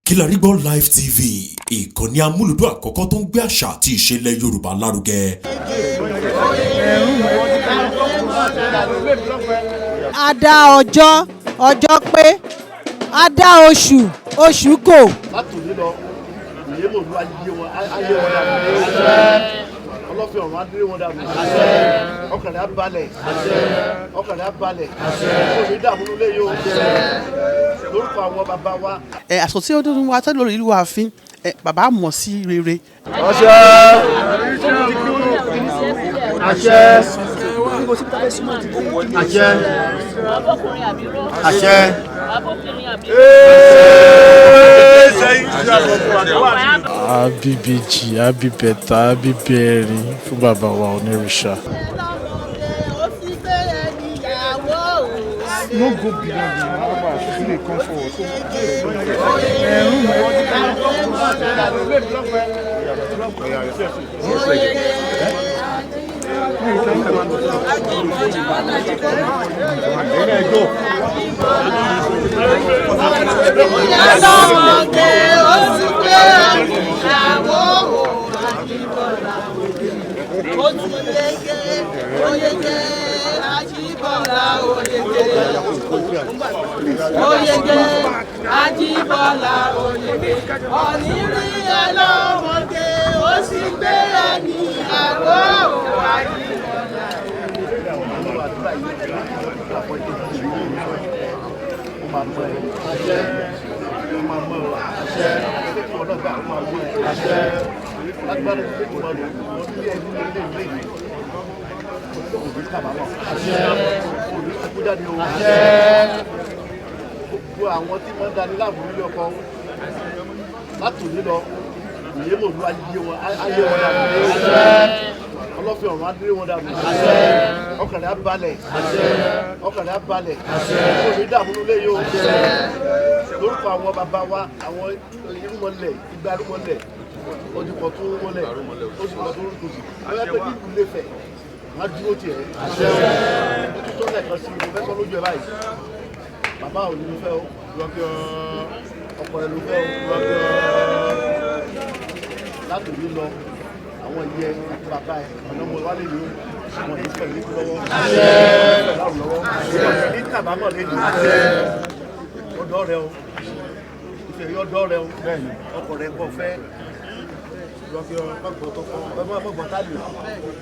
Kilarigbo Live TV, ìkànnì amúlùdún àkọ́kọ́ tó ń gbé àṣà àti ìṣẹ̀lẹ̀ Yorùbá lárugẹ. A dá ọjọ́ pé, a dá oṣù kò. Látòlé lọ, ìyé mò ń lo ayé wọn dànù. Ọlọ́fin ọ̀run á dé wọn dànù. Ọkàn rẹ̀ á balẹ̀. Kò ní dààmú nílé yóò. Lórúkọ àwọn bàbá wa. Àsọ tí ó dún wa tẹ́lẹ̀ lórí ìlú ààfin bàbá mọ̀ sí rere. Àṣẹ. Àṣẹ. Àṣẹ. Àṣẹ. Abibeji, abibẹta, abibẹrin fún bàbá wa onírìṣà. No go beyond the number, she dey come forward. Oyege Ajibola oyege oniri ẹlọmọge ó sì gbé ẹni àgọ́ Ajibola. Gbogbo àwọn tí wọ́n dání láàmú nílé ọkọ látòlé lọ, ìyé mò ń lo ayé wọn dànù. Ọlọ́fin ọ̀run á dé wọn dànù. Ọkàn rẹ̀ á balẹ̀. Kò ní dààmú nílé yóò. Lórúkọ àwọn bàbá wa, àwọn irúmọlẹ̀, igba irúmọlẹ̀, ojúkọ̀ tó wọlẹ̀, ojúkọ̀ tó rúkọ sí. Àwọn ẹgbẹ́ ní ìlú Ifẹ̀ wọ́n á dúró tiẹ̀. Tó lẹ́ẹ̀kan sí mo fẹ́ sọ lójú ẹ báyìí. Bàbá ò ní ló fẹ́ o, ọkọ rẹ̀ ló fẹ́ o. Láti òní lọ, àwọn ìyẹ́ àti bàbá ẹ̀ ọ̀nà ọmọ ìwálé yìí àwọn ìfẹ́ ní lọ́wọ́. Ní kàbámọ̀ lé ní ọ̀dọ́ rẹ o, ìfẹ́ yọ ọ̀dọ́ rẹ o, ọkọ rẹ̀ kọ̀ fẹ́. Mọ̀gbọ̀n tálì,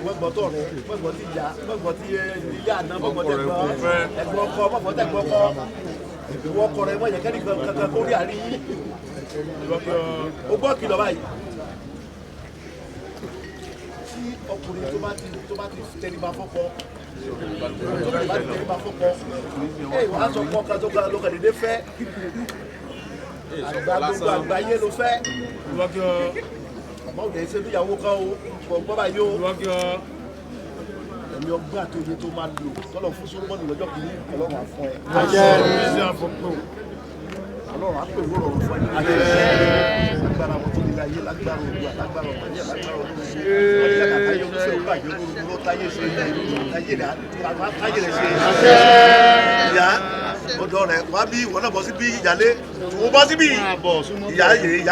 mọ̀gbọ̀n tọ̀ rẹ̀, mọ̀gbọ̀n tí ìyá, mọ̀gbọ̀n tí ilé àná, mọ̀gbọ̀n tẹ̀gbọ́n, ẹ̀gbọ́n ọkọ, mọ̀gbọ̀n tẹ̀gbọ́n ọkọ. Ìwọ ọkọ rẹ̀ mọ̀ yẹ̀kẹ́ nìkan kankan kó rí àrí yín. O gbọ́ kìlọ̀ báyìí. Tí ọkùnrin tó bá ti tẹríba fọ́kọ, wàá sọ pọ́ kan tó ga lókè dédé fẹ́. Gbogbo àgbáyé ló fẹ́. Báwo lè ṣe níyàwó kan o, kò gbọ́ báyìí o. Ẹ̀mí ọgbà tó yẹ tó máa lò tọ́lọ̀ fún Solomoni lọ́jọ́ kìíní Ọlọ́run á fún ẹ. Ọlọ́run á pè wúrọ̀ fún ẹ. Lágbára wọn tó lè láyé, lágbára òdu, lágbára ọ̀pẹ̀yẹ, lágbára olóòṣè. Ọdún kàkà táyé olóṣè ó bàjẹ́ olóró táyé ṣe táyé rẹ̀ ṣe. Ìyá ọ̀dọ̀ rẹ̀ wá bí ìwọ náà bọ́ sí bí ìyálé. Wọ́n bọ́ sí bí ìyá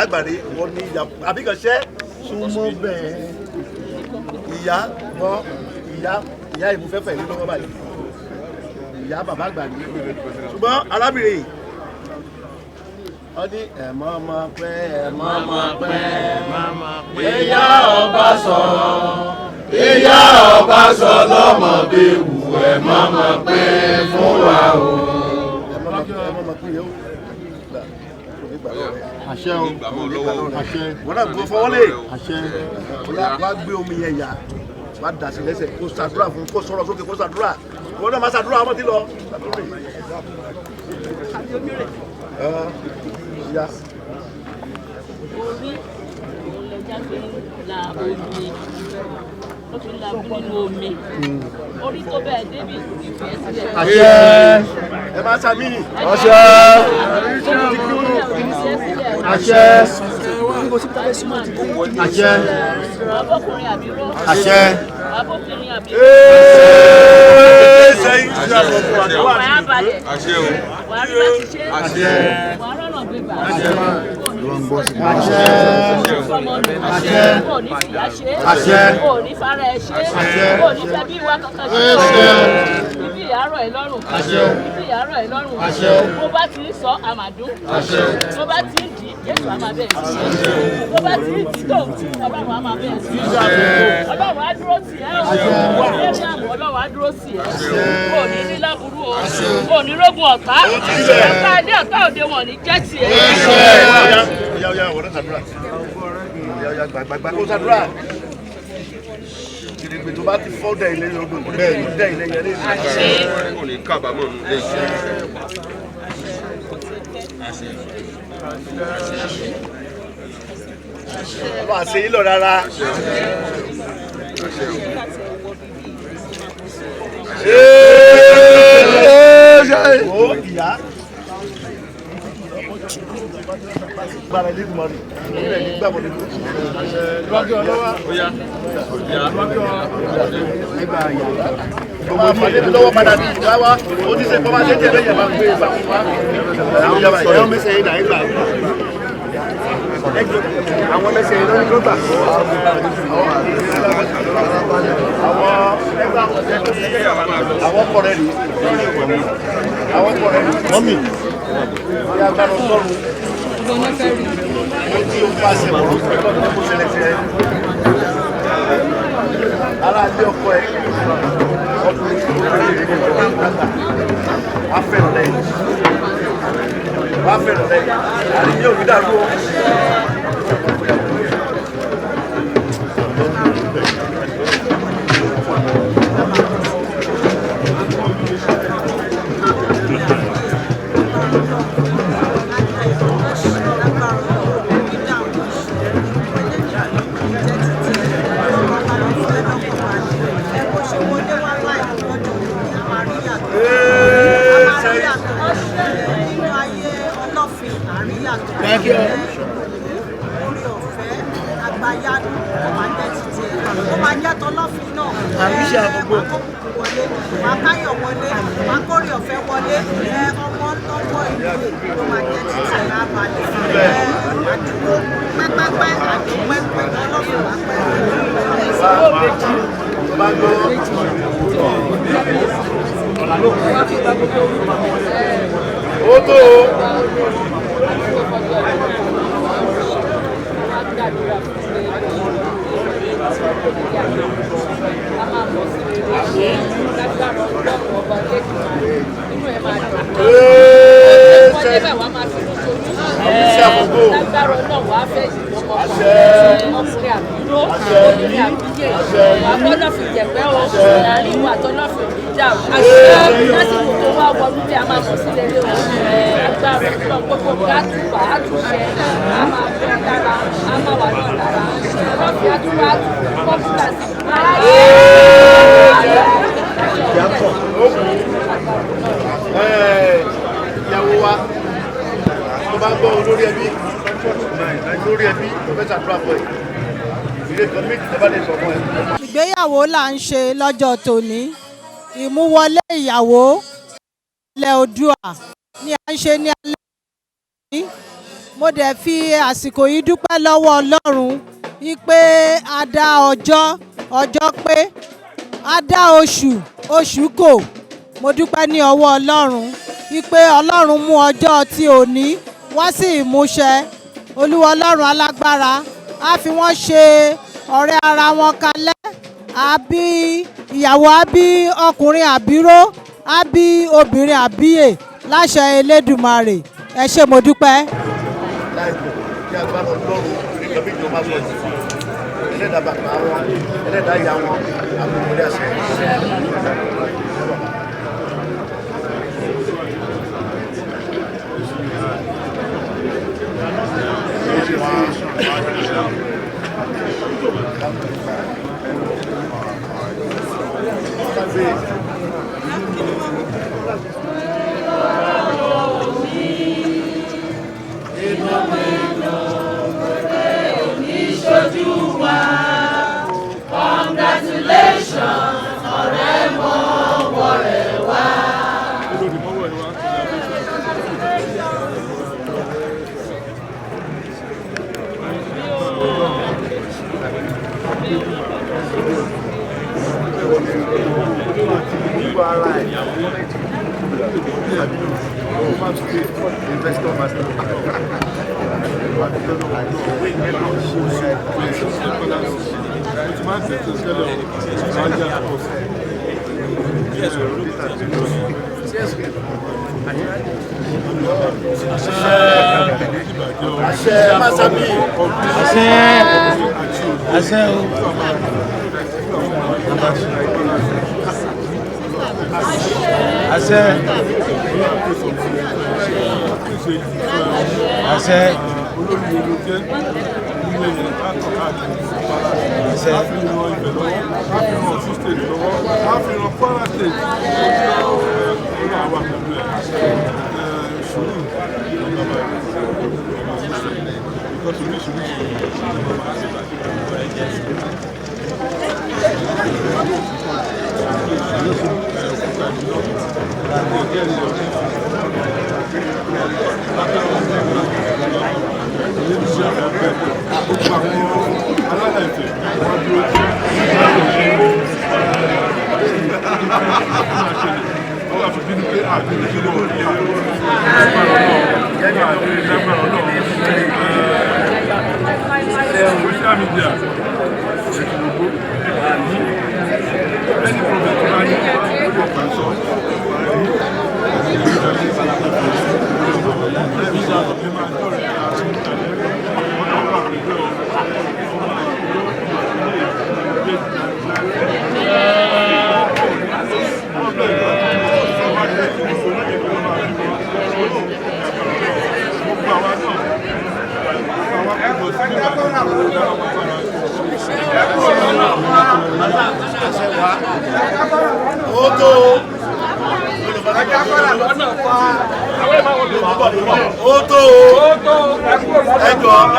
àgbàre wọ́n ní ìyá àbíkànṣẹ́. Súnmọ́ bẹ́ẹ̀. Ìyá bọ́ ìyá ìmúfẹ́fẹ́ ní lọ́wọ́ báyìí. Ìyá bàbá àgbà ní. Ṣùgbọ́n arábìnrin ó ní ẹ̀mọ́ máa pẹ́. Ìyá ọba sọ lọ́mọ bí wù ẹ̀ máa pẹ́ fún wa o. Ẹ̀mọ́ máa pẹ́ yóò. Àṣẹ o, àṣẹ. Wọ́n náà gbọ́ fọwọ́lé. Àṣẹ. Wá gbé omi yẹn yà, wá dà sí lẹ́sẹ̀, kó ṣàdúrà fún, kó sọ̀rọ̀ sókè, kó ṣàdúrà. Wọ́n náà máa ṣàdúrà ọmọ tí lọ. Ya. Orí òun lè jáde la omi, ó fi la omi nínú omi. Orí tó bẹ́ẹ̀ débi ìfẹ́ sílẹ̀. Àṣẹ. Ẹ máa ṣàmì. Àṣẹ. Àṣẹ. Àṣẹ. Abọ́kùnrin àbíró. Àṣẹ. Abọ́kùnrin àbíró. Sẹ́yìn tí a lọ fún àdúrà. Wàá balẹ̀. Àṣẹ o. Wàá rí bá ti ṣe. Àṣẹ. Wàá rọ̀nà gbégbà. Àṣẹ. Olúwa ń gbọ́ sí i. Kò ní fìyà ṣe, kò ní fara ẹ ṣe, kò ní fẹ́ bí ìwà kankan ṣe. Ibi ìyàrá ẹ lọ́rùn, ibi ìyàrá ẹ lọ́rùn. Bó bá ti ń sọ àmàdún, bó bá ti ń dì í, Jésù á máa bẹ̀rẹ̀ sí ṣe. Bó bá ti ń dì í tó, Ọlọ́run á máa bẹ̀rẹ̀ sí ṣe. Ọlọ́run á dúró tì ẹ́ o. Lẹ́yìn àmọ́ Ọlọ́run á dúró tì ẹ́. Kò ní ní láburú o, kò ní rógun ọ̀tá. Ọ̀tá ilé ọ̀tá òde wọn ní jẹ́ tiẹ̀. Oya, wọ́n ṣàdúrà. Oya, gbàgbà kó ṣàdúrà. Ìrìngbè tó bá ti fọ́ dẹ̀ ilé yọdún, bẹ́ẹ̀ ni dẹ̀ ilé yẹn lé. Kò ní kábàámọ̀ nù lé. Ọba àṣẹ yìí lọ rárá. Ó ìyá. Gbára ilé ìgbìmọ̀ rẹ̀, ilé ẹ̀yìn gbàgbọ́ nínú. Lọ́jọ́ ọlọ́wà. Gbogbo ìfọ̀lẹ́ mi lọ́wọ́ padà ní ìgbà wa, ó ti ṣe pọ́nmá ṣe jẹ́ lẹ́yìn àbá gbé ìgbà fún wa. Àwọn mẹ́sẹ̀ yìí dà ìgbà. Àwọn mẹ́sẹ̀ yìí lọ́ní gbọ́gbà. Àwọn kọ̀rẹ́ rí. Àwọn kọ̀rẹ́ rí. Mọ́mì. Ìyá agbára sọ́run. Mo ti ń pàṣẹ ọ̀rọ̀ tó kó ṣẹlẹ̀ sí ẹ. Ara àti ọkọ ẹ. Ọkùnrin tó ń bẹ̀rẹ̀ ìdílé ìjọba ìgbàgbà. Wá fẹ́ràn lẹ́yìn. Wá fẹ́ràn lẹ́yìn. Àríyé òbí dàrú o. Thank you. Orí ọ̀fẹ́ àgbáyánu máa jẹ́ títí ó máa jẹ́ tọ́lọ́fin náà. Àríṣẹ́ àgbogbo. Wọlé, wàá káyọ̀ wọlé, wàá kórè ọ̀fẹ́ wọlé, ọmọ ìlú ló máa jẹ́ títí lábalẹ̀. Àdúgbò pẹ́pẹ́pẹ́ àdúpẹ́pẹ́ ọlọ́fin wàá pẹ́. Ìṣòro méjì. Bá gbọ́. Ó tó o. Lágbára náà wà á fẹ́ ọkùnrin àbúrò obìnrin àbíyè àgbọ́dọ̀ fi jẹ̀pẹ́ o láàrin ìwà tọ́lọ́ fi jà àṣẹ lásìkò tó wá wọlú bí a máa mọ̀ sílẹ̀ lé wọn agbára náà gbogbo gàtúbà àtúnṣe a máa fẹ́ dára a máa wà náà dára rọ́ọ̀fì àtúwà kọ́pútà sí ìyàwó wa tó bá gbọ́ olórí ẹbí tó fẹ́ ṣàdúrà fún ẹ ìdílé kan méjì tó bá lè sọ fún ẹ. Ìgbéyàwó là ń ṣe lọ́jọ́ tòní ìmúwọlé ìyàwó ilẹ̀ Oòduà ni à ń ṣe ní alẹ́ yìí. Mo dẹ̀ fi àsìkò yìí dúpẹ́ lọ́wọ́ Ọlọ́run wípé a dá ọjọ́ pé a dá oṣù kò. Mo dúpẹ́ ní ọwọ́ Ọlọ́run wípé Ọlọ́run mú ọjọ́ tí òní wá sí ìmúṣẹ. Olúwa Ọlọ́run alágbára á fi wọ́n ṣe ọ̀rẹ́ ara wọn kalẹ̀. Àbí ìyàwó àbí ọkùnrin àbíró àbí obìnrin àbíyè láṣẹ Elédùmarè. Ẹ ṣé mo dúpẹ́. Láìpẹ́ kí agbára Ọlọ́run ìrìnkà bí ìjọba sọ yìí ẹlẹ́dàá bàbá wọn ẹlẹ́dàá ìyá wọn àbúrò àṣẹ. Congratulations, ọ̀rẹ́ mọ́. investor master. Àṣẹ Masabi. Àṣẹ o. Àṣẹ. Àṣẹ.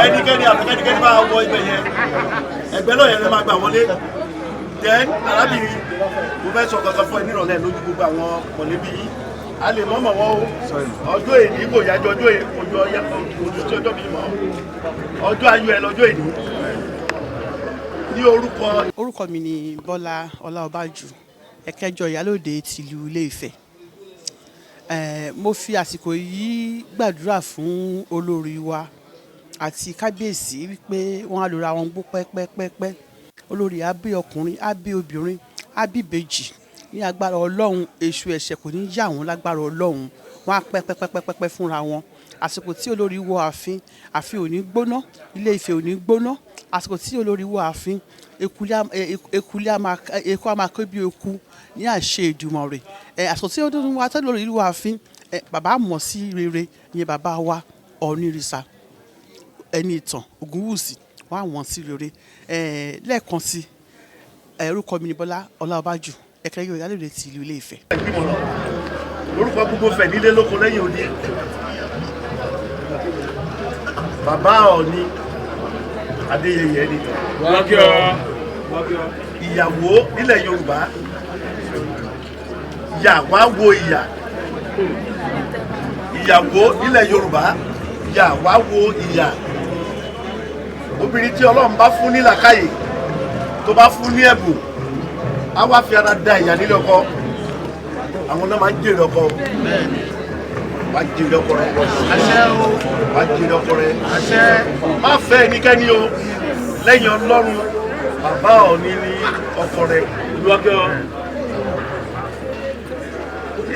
Ẹnikẹ́ni àtẹnikẹ́ni máa wọ ibẹ̀ yẹn ẹgbẹ́ náà yẹn lè máa gbà wọlé then arábìnrin mo fẹ́ sọ kankan fún ẹ nírọ̀lẹ́ lójú gbogbo àwọn mọ̀lẹ́bí yìí a lè mọ̀mọ̀ wọn o ọjọ́ èdè kò yájọ́ ọjọ́ ọjọ́ mi mọ̀ ọjọ́ ayọ̀ ẹ lọ́jọ́ èdè ní orúkọ. Orúkọ mi ni Bọ́lá Ọláọbájú ẹ̀kẹjọ ìyálòde tìlú Ilé Ifẹ̀. Mo fi àsìkò yìí gbàdúrà fún olórí wa àti kábíyèsí wípé wọ́n á lò ra wọn gbó pẹ́pẹ́pẹ́pẹ́. Olórí á bí ọkùnrin á bí obìnrin á bí ìbejì ní agbára Ọlọ́run, èṣù ẹ̀ṣẹ̀ kò ní yà wọ́n lágbára Ọlọ́run, wọ́n á pẹ́pẹ́pẹ́pẹ́ fúnra wọn. Àsìkò tí olórí wọ ààfin ò ní gbóná, Ilé Ifẹ̀ ò ní gbóná. Àsìkò tí olórí wọ ààfin eku á máa ké bí eku ní àṣẹ Èdùmàrè. Àsìkò tí olórí wa tẹ́lẹ̀ olórí wọ ààfin bàbá mọ̀ sí rere ni bàbá wa Ọ̀nìrìṣà ẹni ìtàn Ògúnwùsì wọ́n á wọ̀n sí rere. Lẹ́ẹ̀kan sí orúkọ mi ni Bọ́lá Ọláọbájú ẹ̀kẹjọ ìyálòde tìlú Ilé Ifẹ̀. Lórúkọ gbogbo fẹ̀ nílé lóko lẹ́yìn odi bàbá Ọọ̀ni Adéyẹyẹ ẹni ìyàwó nílẹ̀ Yorùbá yà wá wo ìyà ìyàwó nílẹ̀ Yorùbá yà wá wo ìyà obìnrin tí Ọlọ́run bá fún ní làákàyè tó bá fún ní ẹ̀bùn á wá fi ara da ìyà nílé ọkọ àwọn náà máa ń jèrè ọkọ wá jèrè ọkọ rẹ wá jèrè ọkọ rẹ má fẹ́ ẹnikẹ́ni o lẹ́yìn Ọlọ́run bàbá Ọọ̀ni ní ọkọ rẹ lọ́gẹ́ ọ.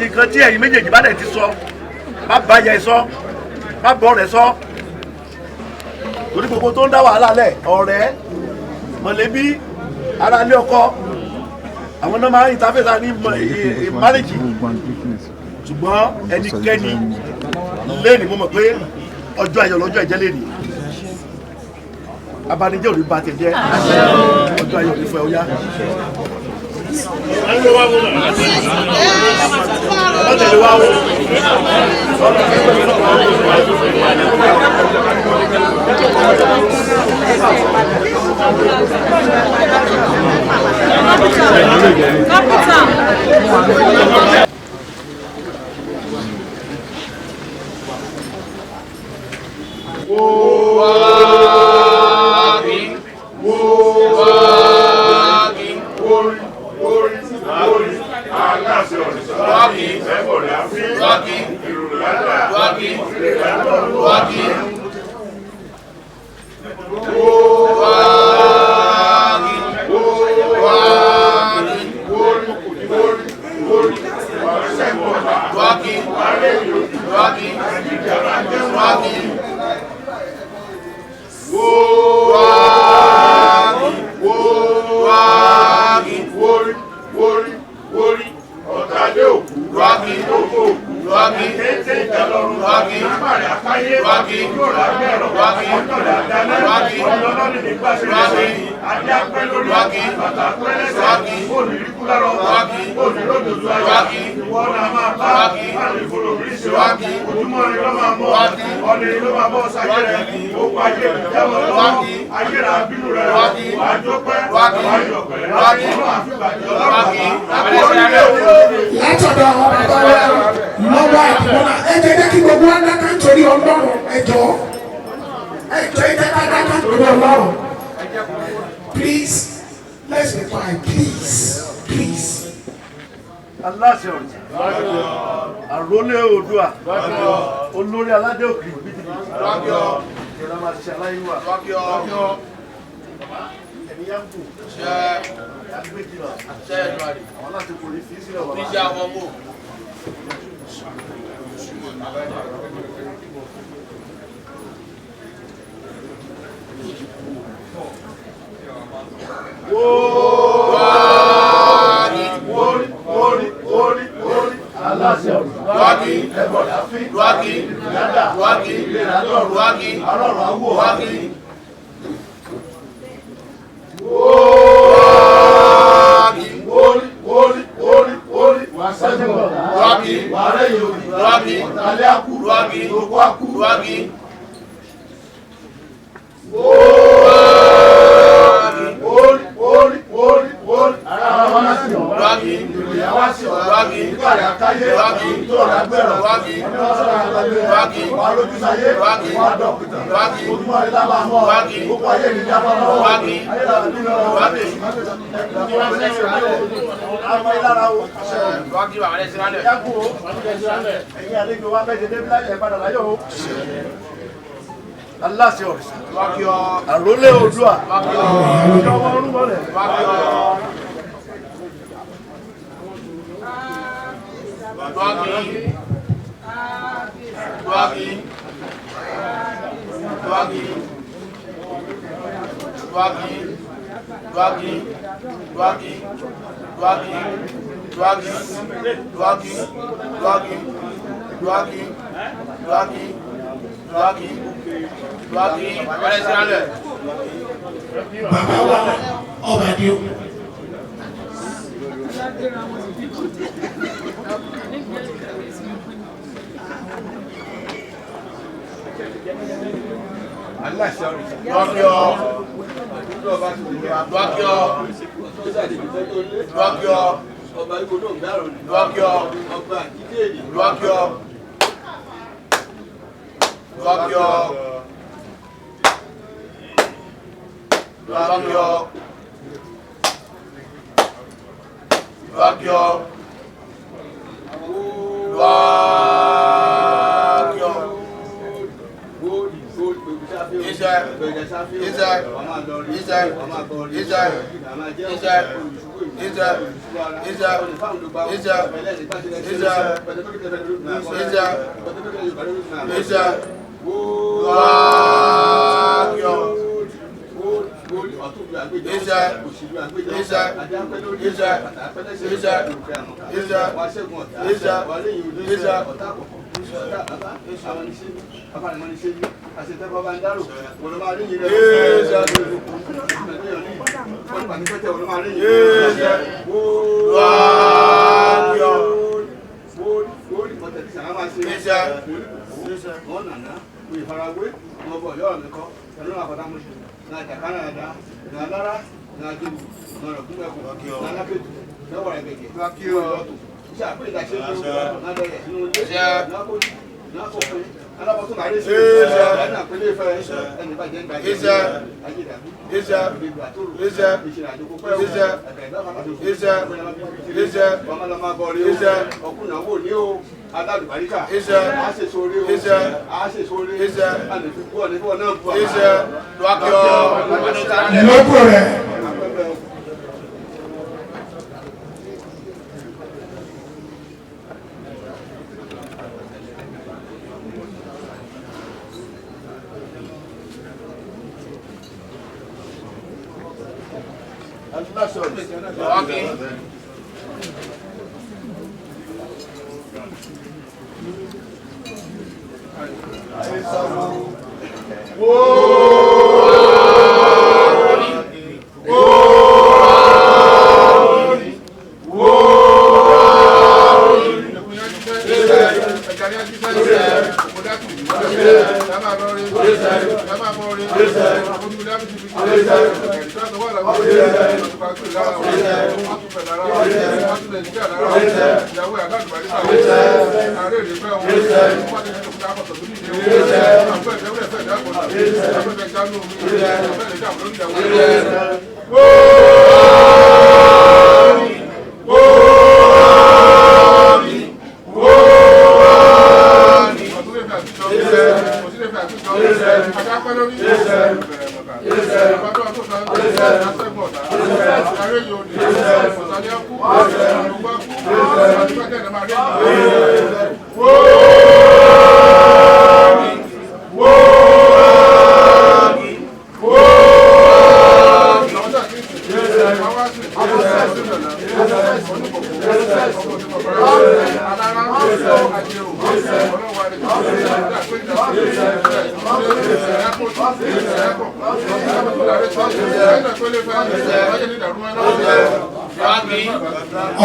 Nǹkan tí ẹ̀yin méjèèjì bá dẹ̀ ti sọ má bá yẹ sọ má bọ́ rẹ̀ sọ torí gbogbo tó ń dá wàhálà lẹ̀ ọ̀rẹ́ mọ̀lẹ́bí aráalé ọkọ àwọn náà máa ń ìtafẹ́sà ní márèjì ṣùgbọ́n ẹnikẹ́ni lẹ́ni mo mọ̀ pé ọjọ́ ayọ̀ lọ́jọ́ ìjẹ́ lẹ́ni abanijẹ́ òní bá tẹ̀ jẹ́ ọjọ́ ayọ̀ òní fẹ́ ọyá. ọ̀tẹ̀lẹ̀ wa wò. Rocky. látọ̀dọ̀ àwọn bàbá wa lọ́wọ́ àdìmọ́lá ẹ jẹ́ kí gbogbo wa dáká nítorí ọlọ́run ẹ jọ̀ọ́ ẹ jẹ́ ká dáká nítorí ọlọ́run please let's be quiet please. aláṣẹ ọ̀rọ̀ àrólé oòdùà olórí aládé òkè bìtìbìtì ìjọba máa ṣe aláìwá ẹ̀mí yá kù àgbéjìlá àwọn láti kò rí fi sílẹ̀ wà láti. Aláṣẹ ọ̀rọ̀ ẹ̀bọ̀ láfín ìyáda ìlera lọ́rùn arọ́rùn awó orí wàsẹ́jọ́ wàrẹ́ yòókì ọ̀tàlẹ́ àkú òkú àkú orí ara wọn láti ọ̀rọ̀ ìròyìn wá sí ọ̀rọ̀ nígbàdí àkáyé tó ọ̀rọ̀ gbẹ̀rọ̀ wọ́n ní wọ́n sọ̀rọ̀ àgbàgbé wà lójúsáyé wà dọ̀kítà ojúmọ́ ilá máa mọ́ gbogbo ayé ní jábọ́ lọ́wọ́ ayé làbí nínú ọ̀rọ̀ àmọ́ ìlara o yàgò ẹ̀yìn àlejò wa bẹ́ẹ̀ ṣe débi láyé ìpadà láyọ̀ o. aláṣẹ ọ̀rẹ́sà àrólé oòdùà ìjọba orúmọlẹ̀. bàbá wa ọba ni o.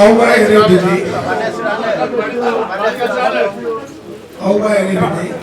ọwọ́ ẹ̀rẹ́ dìde ọwọ́ ẹ̀rẹ́ dìde.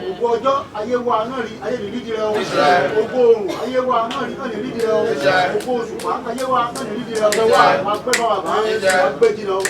Ògo ọjọ́ ayé wa náà rí ayé ní lídìí rẹ o. Ògo oòrùn ayé wa náà rí náà ní lídìí rẹ o. Ògo òṣùpá ayé wa náà ní lídìí rẹ o. Máa gbé bá wa bá máa gbé jìnnà o.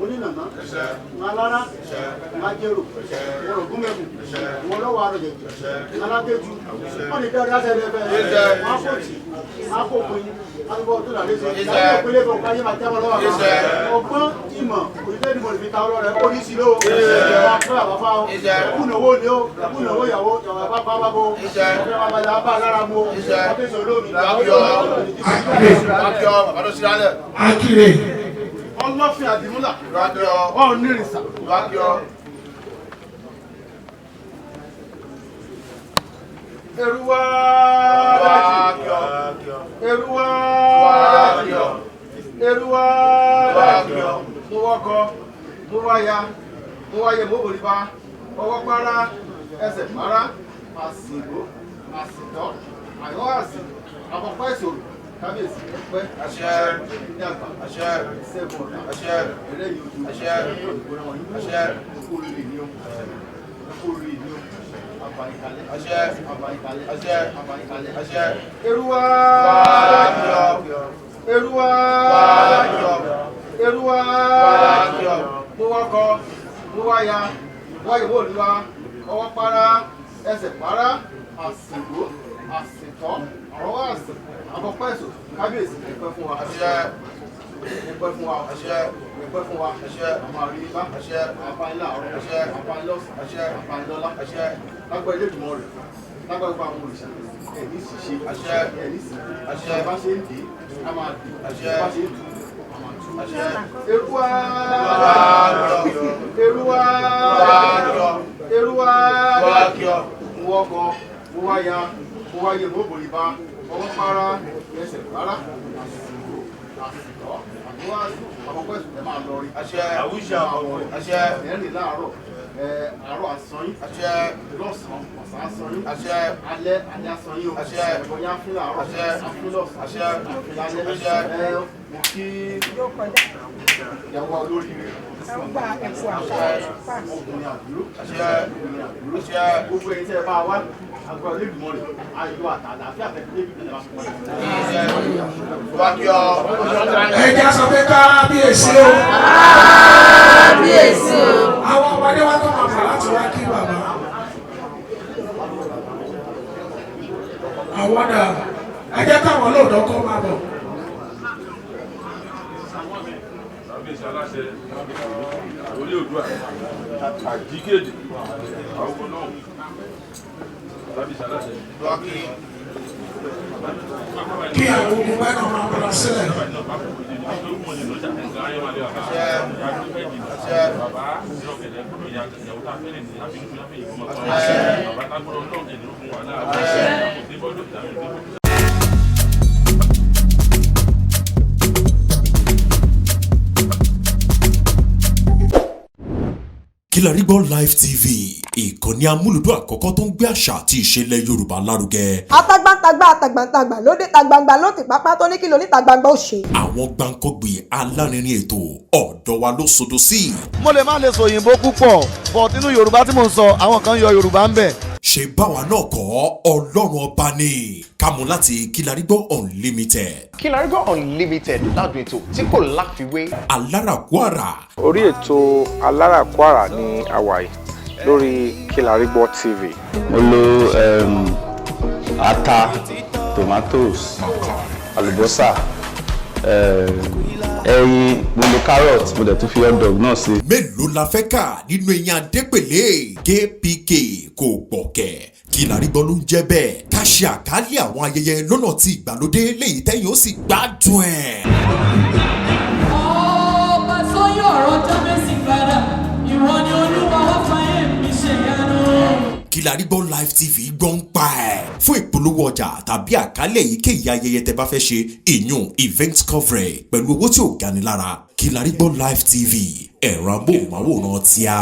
Onínàná, Malára, Májèrò, Orògúnmẹ̀kù, wọn lọ́wọ́ àrọ̀jẹ̀jẹ̀, Alágbèjú, wọ́n ní dáadáa sẹ́lẹ̀ bẹ́ẹ̀, wọ́n kò tí, wọ́n kò pín, wọ́n tó làlé ṣe, láyé ìpínlẹ̀ kan káyé máa jábọ̀ lọ́wọ́ àwọn ọgbọ́n ìmọ̀ òṣìṣẹ́ ìdìbò ìfi ta ọlọ́rẹ̀ ó ní sí ló, wọ́n pẹ́ àbáfá o, ẹkúnàwó ni ó, ẹkúnàwó ìyàwó, ìyàwó àbáfá bábó, ọ̀fẹ́ àbájá bá lára mo, ọ̀fẹ́sọ̀ lómi, Akire. Ọlọ́fin àdìmúlà. Wọ́n ní ìrìnsà. Eruwa Eruwa Eruwa mo wọ́kọ mo wáya mo wáyé mo bòrí bá ọwọ́ para ẹsẹ̀ para àsìgbó àsìtọ́ àyọ́ àsì àpapọ̀ ìṣòro kábíyèsí ẹgbẹ́ àṣẹ ní àgbà àṣẹ ìṣẹ́gun ọ̀dà àṣẹ ẹlẹ́yìn ojú àṣẹ ìgbóná wọn àṣẹ kórìí ní o kórìí ní o àbáyíkalẹ̀ àṣẹ àbáyíkalẹ̀ àṣẹ àbáyíkalẹ̀ àṣẹ Eruwa Eruwa Eruwa mo wọ́kọ mo wáya wáyé mo lùwà ọwọ́ para ẹsẹ̀ para àsìgbó àsìtọ́ ọwọ́ àsì àkọ́kọ́ ẹ̀sùn kábíyèsí ẹ̀pẹ́ fún wa àṣẹ ẹ̀pẹ́ fún wa àṣẹ ẹ̀pẹ́ fún wa àṣẹ àmàríyá àṣẹ àpáńlá ọ̀rọ̀ àṣẹ àpáńlọ́sì àṣẹ àpáńlọ́lá àṣẹ lágbà ilé ìgbìmọ̀ rẹ̀ lágbà gbogbo àwọn òrìṣà ẹ̀ní ṣìṣe àṣẹ ẹ̀ní sì àṣẹ bá ṣe ń dé a máa dé àṣẹ bá ṣe ń tú àṣẹ Eruwa Eruwa Eruwa kí ọ mo wọ́ gan mo wá ya mo wá yẹ mo bò ìbá ọwọ́ para ẹsẹ̀ rárá àkọ́kọ́ ẹ̀sùn ẹ̀ máa lọ rí àwùjọ àwọn ẹ̀rìn láàárọ̀ àárọ̀ àsanyín lọ́sàn-án ọ̀sán àsanyín alẹ́ àsanyín ọ̀yá fúnlẹ̀ àárọ̀ àfúnlọ́sàn àfúnlálẹ́ mo kí ìyàwó olóríire ọgbà ẹ̀kọ́ ọkùnrin àdúró gbogbo ẹ̀yin tẹ́ ẹ bá wá agbára olódùmọ̀ rẹ̀ ayọ̀ àtàlàfíà fẹ́ débi tẹ́lẹ̀ bá fún wa. ẹja sọ pé kábíyèsí o. kábíyèsí o. àwọn ọmọdé wa tó máa fà láti wá kí bàbá. àwọn dà ẹ jẹ́ káwọn lóòótọ́ kọ́ máa bọ̀. aláṣẹ olé òdua àjíkéde àwọn náà tàbí aláṣẹ. kí àwọn ogun bá náà máa bọ̀rọ̀ sílẹ̀. Kilarigbo Live TV ìkànnì amúlùdún àkọ́kọ́ tó ń gbé àṣà àti ìṣẹ̀lẹ̀ Yorùbá lárugẹ. Atagbantagba lóde tagbangba ló ti pápá tó ní kí ló ní tagbangba ó ṣe. Àwọn gbàǹkọ́gbì alárinrin ètò ọ̀dọ́ wa ló sodo sí. mo lè má lè sọ òyìnbó púpọ̀ but nínú Yorùbá tí mò ń sọ àwọn kan yọ Yorùbá ń bẹ̀. ṣe báwa náà kọ́ Ọlọ́run ọba ni kámú láti Kilarigbo Unlimited. Kilarigbo Unlimited ládùn ètò tí kò láfiwé. Alárakúàrà. orí ètò alárakúàrà ní àwàyè lórí Kilarigbo TV. mo lo ata tomatoes àlùbọ́sà ẹyin mo lo carrot mo dẹ̀ tún fi hot dog náà sí. mélòó la fẹ́ kà nínú eyín adépèlé kpk kò gbọ̀kẹ̀ Kilarigbo ló ń jẹ́ bẹ́ẹ̀ ká ṣe àkálẹ̀ àwọn ayẹyẹ lọ́nà tí ìgbàlódé léyìí tẹ́yìn ó sì gbádùn ẹ̀. ọba tó yọ ọ̀rọ̀ jábẹ́sì padà ìwọ ni Olúwa wá fàyè mi ṣe yanu. Kilarigbo Live TV gbọ́n pa ẹ̀. fún ìpolówó ọjà tàbí àkálẹ̀ èyíkéyìí ayẹyẹ tẹ́ bá fẹ́ ṣe ìyún event coverage pẹ̀lú owó tí ò gani lára Kilarigbo Live TV ẹ̀rọ amóhùnmáwòrán tíá.